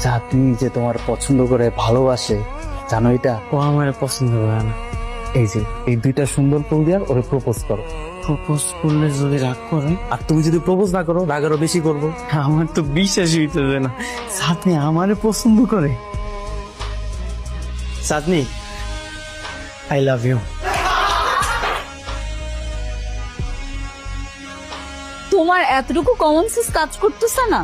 যা তুই যে তোমার পছন্দ করে ভালোবাসে, জানো এটা? ও আমার পছন্দ করে না। এই যে এই দুইটা সুন্দর ফুল দিয়ে ওরে প্রপোজ করো। প্রপোজ করলে যদি রাগ করে, আর তুমি যদি প্রপোজ না করো রাগ আরো বেশি করবো। আমার তো বিশ্বাসই হইতেছে না। চাঁদনি আমারে পছন্দ করে। চাঁদনি, আই লাভ ইউ। তোমার এতটুকু কমন সেন্স কাজ করতেছে না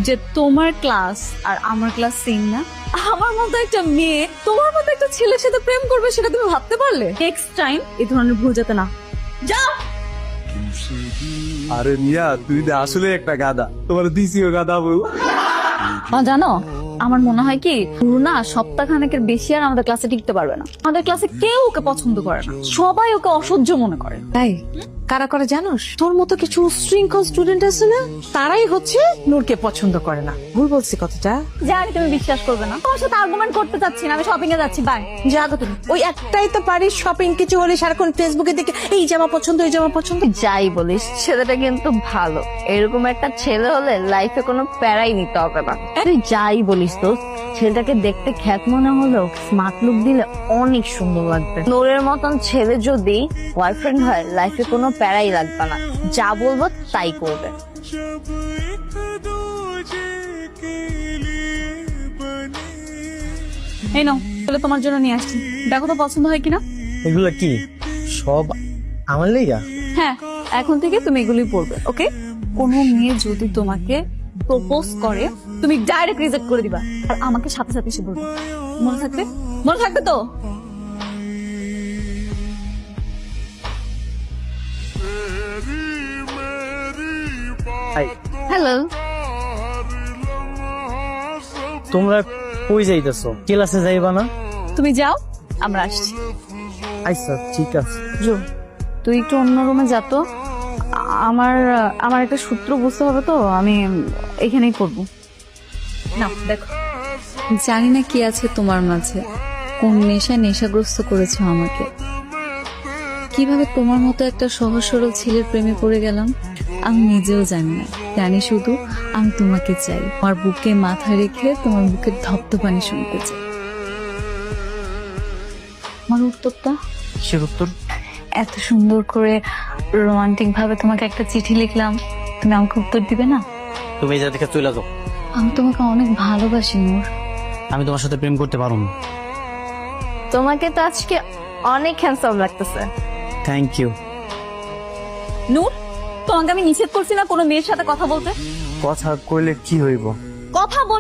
যে তোমার ক্লাস আর আমার ক্লাস সেম না? আমার মতো একটা মেয়ে তোমার মতো একটা ছেলের সাথে প্রেম করবে সেটা তুমি ভাবতে পারলে? নেক্সট টাইম এই ধরনের ভুল যাতে না। যাও। আরে মিয়া, তুই তো আসলে একটা গাদা, তোমার দিছিও গাদা বউ। জানো, আমার মনে হয় কি পুরো না সপ্তাহখানেকের বেশি আর আমাদের ক্লাসে টিকতে পারবে না। আমাদের ক্লাসে কেউ ওকে পছন্দ করে না, সবাই ওকে অসহ্য মনে করে। তাই কারা করে জানোস? তোর মতো কিছু উশৃঙ্খল স্টুডেন্ট আছে না, তারাই হচ্ছে নূরকে পছন্দ করে না। ভুল বলছি কথাটা? জানি তুমি বিশ্বাস করবে না, তোমার সাথে আর্গুমেন্ট করতে চাচ্ছি না, আমি শপিং এ যাচ্ছি, বাই। যা তো তুমি, ওই একটাই তো পারিস শপিং, কিছু হলে সারাক্ষণ ফেসবুকে দেখে এই জামা পছন্দ ওই জামা পছন্দ। যাই বলিস, ছেলেটা কিন্তু ভালো। এরকম একটা ছেলে হলে লাইফে কোনো প্যারাই নিতে হবে না। তুই যাই বলিস তো, ছেলেটাকে দেখতে খ্যাত মনে হলেও স্মার্ট লুক দিলে অনেক সুন্দর লাগবে। নূরের মতন ছেলে যদি বয়ফ্রেন্ড হয়, লাইফে কোনো প্যারাই লাগবে না, যা বলবো তাই করবে। এই নাও, তাহলে তোমার জন্য নিয়ে আসছি, দেখো তো পছন্দ হয় কিনা। এগুলা কি সব আমার লেগা? হ্যাঁ, এখন থেকে তুমি এগুলোই পড়বে, ওকে? কোনো মেয়ে যদি তোমাকে প্রপোজ করে তুমি ডাইরেক্ট রিজেক্ট করে দিবা, আর আমাকে সাথে সাথে এসে বলবে। মনে থাকবে? মনে থাকবে তো? হ্যালো, তোমরা কই যাইতেছো? ক্লাসে যাইবা না? তুমি যাও, আমরা আসছি। আচ্ছা ঠিক আছে। জো, তুই একটু অন্য রুমে যা তো। আমার আমার একটা সূত্র বুঝতে হবে তো, আমি এখানেই করবো। না দেখো, জানি না কি আছে তোমার মাঝে, কোন নেশাগ্রস্ত করেছো আমাকে। কিভাবে তোমার মতো একটা সহজ সরল ছেলের প্রেমে পড়ে গেলাম আমি নিজেও জানি না। জানি শুধু আমি তোমাকে চাই, আমার বুকে মাথা রেখে তোমার বুকের ধপ্ধপানি শুনতে চাই। আমার উত্তরটা? কিসের উত্তর? এত সুন্দর করে রোমান্টিক ভাবে তোমাকে একটা চিঠি লিখলাম, তুমি আমাকে উত্তর দিবে না? তুমি এই জায়গা থেকে চলে যাও। আমি তোমাকে অনেক ভালোবাসি নূর। আমি তোমার সাথে প্রেম করতে পারবো না। তোমাকে তো আজকে অনেক হ্যান্ডসাম লাগতেছে। Thank you. নূর, তোমাকে আমি নিষেধ করছি না কোনো মেয়ের সাথে কথা বলতে? কথা কইলে কি হইব?